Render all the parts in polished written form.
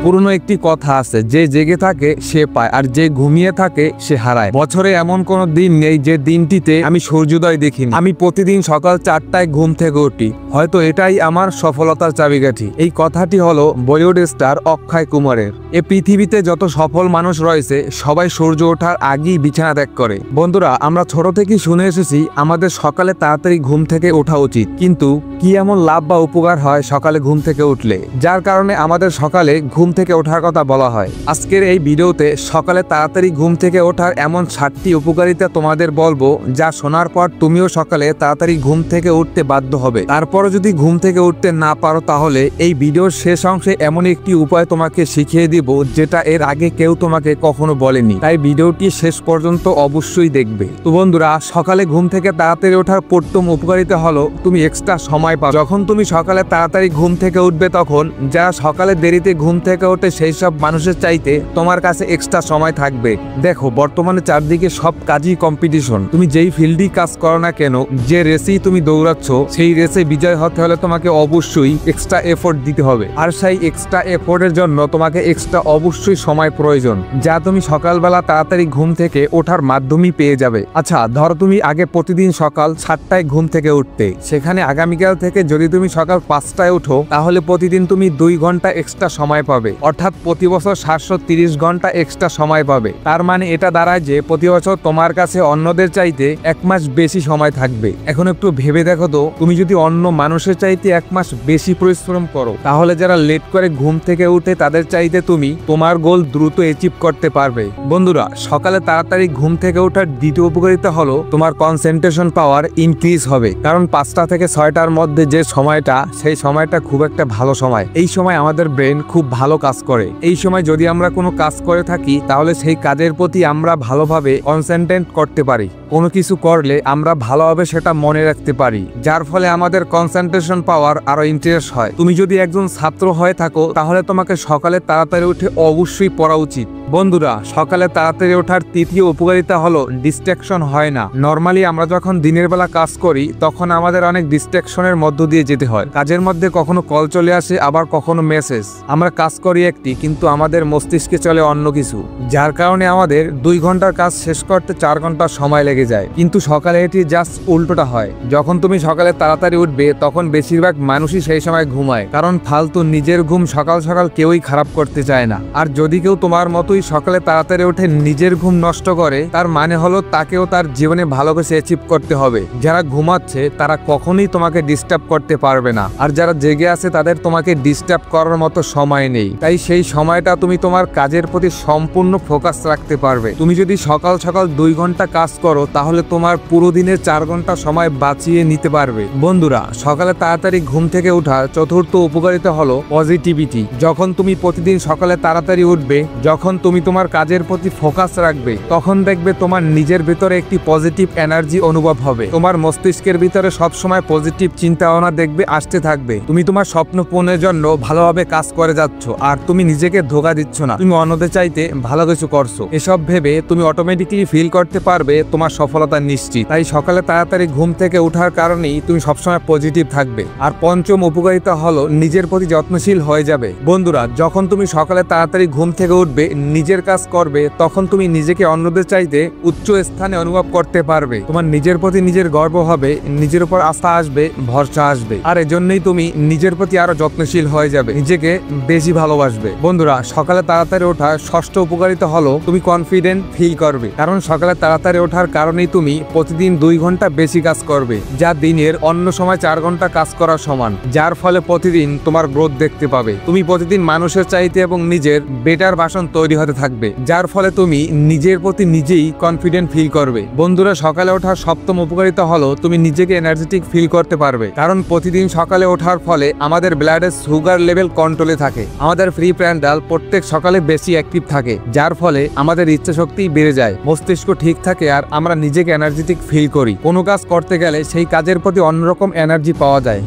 পুরনো একটি কথা আছে, যে জেগে থাকে সে পায়, আর যে ঘুমিয়ে থাকে সে হারায়। বছরে এমন কোনো দিন নেই যে দিনটিতে আমি সূর্যোদয় দেখিনি। আমি প্রতিদিন সকাল 4টায় ঘুম থেকে উঠি। হয়তো এটাই আমার সফলতার চাবিকাঠি। এই কথাটি হলো বলিউড স্টার অক্ষয় কুমারের। এ পৃথিবীতে যত সফল মানুষ রয়েছে সবাই সূর্য ওঠার আগেই বিছানা ত্যাগ করে। বন্ধুরা, আমরা ছোট থেকেই শুনে এসেছি আমাদের সকালে তাড়াতাড়ি ঘুম থেকে ওঠা উচিত, কিন্তু কি এমন লাভ বা উপকার হয় সকালে ঘুম থেকে উঠলে, যার কারণে আমাদের সকালে ঘুম থেকে ওঠার কথা বলা হয়। আজকের এই ভিডিওতে সকালে তাড়াতাড়ি ঘুম থেকে ওঠার এমন 7টি উপকারিতা তোমাদের বলবো, যা শোনার পর তুমিও সকালে তাড়াতাড়ি ঘুম থেকে উঠতে বাধ্য হবে। তারপরও যদি ঘুম থেকে উঠতে না পারো, তাহলে এই ভিডিওর শেষ অংশে এমন একটি উপায় তোমাকে শিখিয়ে দিব যেটা এর আগে কেউ তোমাকে কখনো বলেনি। তাই ভিডিওটি শেষ পর্যন্ত অবশ্যই দেখবে। তো বন্ধুরা, সকালে ঘুম থেকে তাড়াতাড়ি ওঠার প্রথম উপকারিতা হলো তুমি এক্সট্রা সময় পাবে। যখন তুমি সকালে তাড়াতাড়ি ঘুম থেকে উঠবে, তখন যারা সকালে দেরিতে ঘুম থেকে ওঠে সেই সব মানুষের চাইতে তোমার কাছে এক্সট্রা সময় থাকবে। দেখো, বর্তমানে চারদিকে সব কাজই কম্পিটিশন। তুমি যেই ফিল্ডেই কাজ করো না কেন, যে রেসেই তুমি দৌড়াচ্ছ, সেই রেসে বিজয় হতে হলে তোমাকে অবশ্যই এক্সট্রা এফোর্ট দিতে হবে। আর সেই এক্সট্রা এফোর্টের জন্য তোমাকে এক্সট্রা অবশ্যই সময় প্রয়োজন, যা তুমি সকালবেলা তাড়াতাড়ি ঘুম থেকে ওঠার মাধ্যমেই পেয়ে যাবে। আচ্ছা, ধরো তুমি আগে প্রতিদিন সকাল 7টায় ঘুম থেকে উঠতে, সেখানে আগামীকাল থেকে যদি তুমি সকাল 5টায় উঠো, তাহলে প্রতিদিন তুমি 2 ঘন্টা এক্সট্রা সময় পাবে। অর্থাৎ প্রতি বছর 730 ঘন্টা এক্সট্রা সময় পাবে। তার মানে এটা দাঁড়ায় যে প্রতি বছর তোমার কাছে অন্যদের চাইতে 1 মাস বেশি সময় থাকবে। এখন একটু ভেবে দেখো তো, তুমি যদি অন্য মানুষের চাইতে 1 মাস বেশি পরিশ্রম করো, তাহলে যারা লেট করে ঘুম থেকে উঠে তাদের চাইতে তুমি তোমার গোল দ্রুত অ্যাচিভ করতে পারবে। বন্ধুরা, সকালে তাড়াতাড়ি ঘুম থেকে ওঠার দ্বিতীয় উপকারিতা হলো তোমার কনসেন্ট্রেশন পাওয়ার ইনক্রিজ হবে। কারণ 5টা থেকে 6টার মধ্যে যে সময়টা, সেই সময়টা খুব একটা ভালো সময়। এই সময় আমাদের ব্রেন খুব ভালো কাজ করে। এই সময় যদি আমরা কোনো কাজ করে থাকি, তাহলে সেই কাজের প্রতি আমরা ভালোভাবে কনসেন্ট্রেট করতে পারি। কোনো কিছু করলে আমরা ভালোভাবে সেটা মনে রাখতে পারি, যার ফলে আমাদের কনসেন্ট্রেশন পাওয়ার আরো ইন্টারেস্ট হয়। তুমি যদি একজন ছাত্র হয়ে থাকো, তাহলে তোমাকে সকালে তাড়াতাড়ি উঠে অবশ্যই পড়া উচিত। বন্ধুরা, সকালে তাড়াতাড়ি ওঠার তৃতীয় উপকারিতা হলো ডিস্ট্রাকশন হয় না। নর্মালি আমরা যখন দিনের বেলা কাজ করি, তখন আমাদের অনেক ডিস্ট্রাকশনের মধ্য দিয়ে যেতে হয়। কাজের মধ্যে কখনো কল চলে আসে, আবার কখনো মেসেজ। আমরা কাজ করি একটি, কিন্তু আমাদের মস্তিষ্কে চলে অন্য কিছু, যার কারণে আমাদের 2 ঘন্টার কাজ শেষ করতে 4 ঘন্টা সময় লেগে যায়। কিন্তু সকালে এটি জাস্ট উল্টোটা হয়। যখন তুমি সকালে তাড়াতাড়ি উঠবে, তখন বেশিরভাগ মানুষই সেই সময় ঘুমায়, কারণ ফালতু নিজের ঘুম সকাল সকাল কেউই খারাপ করতে চায় না। আর যদি কেউ তোমার মতোই সকালে তাড়াতাড়ি উঠে নিজের ঘুম নষ্ট করে, তার মানে হলো তাকেও তার জীবনে ভালো কিছু অ্যাচিভ করতে হবে। যারা ঘুমাচ্ছে তারা কখনোই তোমাকে ডিস্টার্ব করতে পারবে না, আর যারা জেগে আছে তাদের তোমাকে ডিস্টার্ব করার মতো সময় নেই। তাই সেই সময়টা তুমি তোমার কাজের প্রতি সম্পূর্ণ ফোকাস রাখতে পারবে। তুমি যদি সকাল সকাল 2 ঘন্টা কাজ করো, তাহলে তোমার পুরো দিনের 4 ঘন্টা সময় বাঁচিয়ে নিতে পারবে। বন্ধুরা, সকালে তাড়াতাড়ি ঘুম থেকে ওঠার চতুর্থ উপকারিতা হলো পজিটিভিটি। যখন তুমি প্রতিদিন সকালে তাড়াতাড়ি উঠবে, যখন তুমি তোমার কাজের প্রতি ফোকাস রাখবে, তখন দেখবে তোমার নিজের ভিতরে একটি পজিটিভ এনার্জি অনুভব হবে। তোমার মস্তিষ্কের ভিতরে সবসময় পজিটিভ চিন্তা ভাবনা দেখবে আসতে থাকবে। তুমি তোমার স্বপ্ন পূরণের জন্য ভালোভাবে কাজ করে যাচ্ছ, আর তুমি নিজেকে ধোঁকা দিচ্ছ না, তুমি অন্যদের চাইতে ভালো কিছু করছো। এসব ভেবে তুমি অটোমেটিকলি ফিল করতে পারবে তোমার সফলতা নিশ্চিত। তাই সকালে তাড়াতাড়ি ঘুম থেকে ওঠার কারণেই তুমি সবসময় পজিটিভ থাকবে। আর পঞ্চম উপকারিতা হলো নিজের প্রতি যত্নশীল হয়ে যাবে। বন্ধুরা, যখন তুমি সকালে তাড়াতাড়ি ঘুম থেকে উঠবে, নিজের কাজ করবে, তখন তুমি নিজেকে অন্যদের চাইতে উচ্চ স্থানে অনুভব করতে পারবে। তোমার নিজের প্রতি নিজের গর্ব হবে, নিজের উপর আস্থা আসবে, ভরসা আসবে। আর এজন্যই তুমি নিজের প্রতি আরো যত্নশীল হয়ে যাবে, নিজেকে বেশি ভালোবাসবে। বন্ধুরা, সকালে তাড়াতাড়ি ওঠার ষষ্ঠ উপকারিতা হলো তুমি কনফিডেন্ট ফিল করবে। কারণ সকালে তাড়াতাড়ি ওঠার কারণেই তুমি প্রতিদিন 2 ঘন্টা বেশি কাজ করবে, যা দিনের অন্য সময় 4 ঘন্টা কাজ করার সমান। যার ফলে প্রতিদিন তোমার গ্রোথ দেখতে পাবে। তুমি প্রতিদিন মানুষের চাইতে এবং নিজের বেটার ভার্সন তৈরি হতে থাকবে, যার ফলে তুমি নিজের প্রতি নিজেই কনফিডেন্ট ফিল করবে। বন্ধুরা, সকালে ওঠার সপ্তম উপকারিতা হলো তুমি নিজেকে এনার্জেটিক ফিল করতে পারবে। কারণ প্রতিদিন সকালে ওঠার ফলে আমাদের ব্লাডের সুগার লেভেল কন্ট্রোলে থাকে। আমাদের ফ্রি প্যান্ডাল প্রত্যেক সকালে বেশি অ্যাক্টিভ থাকে, যার ফলে আমাদের ইচ্ছা শক্তি বেড়ে যায়, মস্তিষ্ক ঠিক থাকে, আর আমরা নিজেকে এনার্জেটিক ফিল করি। কোনো কাজ করতে গেলে সেই কাজের প্রতি অন্যরকম এনার্জি পাওয়া যায়।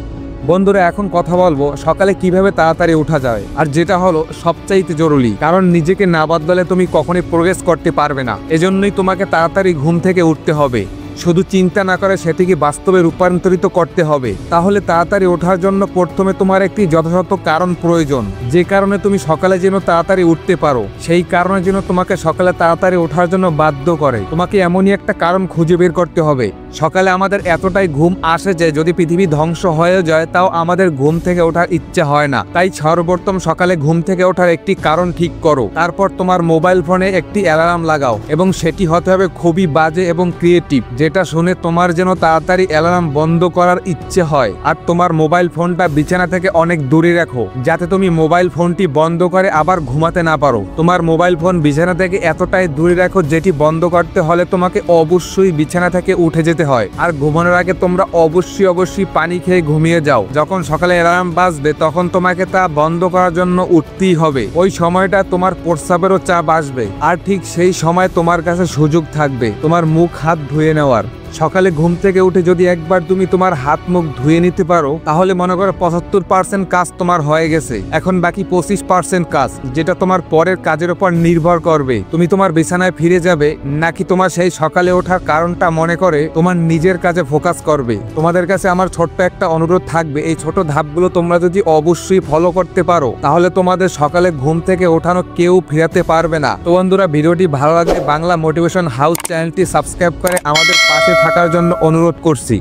বন্ধুরা, এখন কথা বলবো সকালে কিভাবে তাড়াতাড়ি ওঠা যায়, আর যেটা হলো সবচাইতে জরুরি। কারণ নিজেকে না বদলালে তুমি কখনোই প্রোগ্রেস করতে পারবে না। এজন্যই তোমাকে তাড়াতাড়ি ঘুম থেকে উঠতে হবে। শুধু চিন্তা না করে সেটিকে বাস্তবে রূপান্তরিত করতে হবে। তাহলে তাড়াতাড়ি ওঠার জন্য প্রথমে তোমার একটি যথাযথ কারণ প্রয়োজন, যে কারণে তুমি সকালে যেন তাড়াতাড়ি উঠতে পারো। সেই কারণে যেন তোমাকে সকালে তাড়াতাড়ি ওঠার জন্য বাধ্য করে। তোমাকে এমনই একটা কারণ খুঁজে বের করতে হবে। সকালে আমাদের এতটাই ঘুম আসে যে যদি পৃথিবী ধ্বংস হয়ে যায় তাও আমাদের ঘুম থেকে ওঠার ইচ্ছা হয় না। তাই সর্বপ্রথম সকালে ঘুম থেকে ওঠার একটি কারণ ঠিক করো। তারপর তোমার মোবাইল ফোনে একটি অ্যালার্ম লাগাও এবং সেটি হতে হবে খুবই বাজে এবং ক্রিয়েটিভ, যেটা শুনে তোমার যেন তাড়াতাড়ি অ্যালার্ম বন্ধ করার ইচ্ছে হয়। আর তোমার মোবাইল ফোনটা বিছানা থেকে অনেক দূরে রাখো, যাতে তুমি মোবাইল ফোনটি বন্ধ করে আবার ঘুমাতে না পারো। তোমার মোবাইল ফোন বিছানা থেকে এতটাই দূরে রাখো যেটি বন্ধ করতে হলে তোমাকে অবশ্যই বিছানা থেকে উঠে যেতে হয়। আর ঘুমানোর আগে তোমরা অবশ্যই পানি খেয়ে ঘুমিয়ে যাও। যখন সকালে অ্যালার্ম বাজবে তখন তোমাকে তা বন্ধ করার জন্য উঠতেই হবে। ওই সময়টা তোমার প্রস্রাবেরও চাপ আসবে, আর ঠিক সেই সময় তোমার কাছে সুযোগ থাকবে তোমার মুখ হাত ধুয়ে নেওয়ার। সকালে ঘুম থেকে উঠে যদি একবার তুমি তোমার হাত মুখ ধুয়ে নিতে পারো তাহলে মনে করো 75% কাজ তোমার হয়ে গেছে। এখন বাকি 25% কাজ, যেটা তোমার পরের কাজের উপর নির্ভর করবে তুমি তোমার বিছানায় ফিরে যাবে নাকি তোমার সেই সকালে ওঠার কারণটা মনে করে তোমার নিজের কাজে ফোকাস করবে। তোমাদের কাছে আমার ছোট্ট একটা অনুরোধ থাকবে, এই ছোট ধাপগুলো তোমরা যদি অবশ্যই ফলো করতে পারো তাহলে তোমাদের সকালে ঘুম থেকে ওঠানো কেউ ফেরাতে পারবে না। তো বন্ধুরা, ভিডিওটি ভালো লাগলে বাংলা মোটিভেশন হাউস চ্যানেলটি সাবস্ক্রাইব করে আমাদের পাশে থাকার জন্য অনুরোধ করছি।